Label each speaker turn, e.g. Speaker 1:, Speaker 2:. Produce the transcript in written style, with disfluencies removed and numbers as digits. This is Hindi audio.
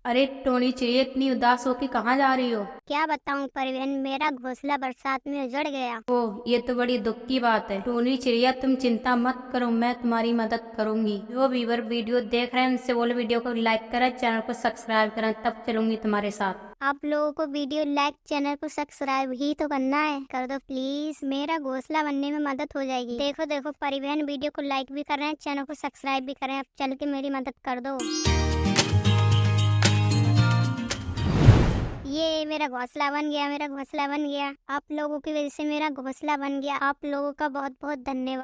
Speaker 1: अरे टोनी चिड़िया, इतनी उदास हो के कहाँ जा रही हो?
Speaker 2: क्या बताऊं परिवहन, मेरा घोंसला बरसात में उजड़ गया।
Speaker 1: ओह, ये तो बड़ी दुख की बात है। टोनी चिड़िया, तुम चिंता मत करो, मैं तुम्हारी मदद करूंगी। जो व्यूअर वीडियो देख रहे हैं उनसे बोलो वीडियो को लाइक करें, चैनल को सब्सक्राइब करें, तब चलूंगी तुम्हारे साथ।
Speaker 2: आप लोगों को वीडियो लाइक, चैनल को सब्सक्राइब ही तो करना है, कर दो प्लीज। मेरा घोंसला बनने में मदद हो जाएगी। देखो देखो परिवहन वीडियो को लाइक भी कर रहे हैं, चैनल को सब्सक्राइब भी कर रहे हैं। अब चल के मेरी मदद कर दो। ये मेरा घोंसला बन गया, मेरा घोंसला बन गया। आप लोगों की वजह से मेरा घोंसला बन गया। आप लोगों का बहुत बहुत धन्यवाद।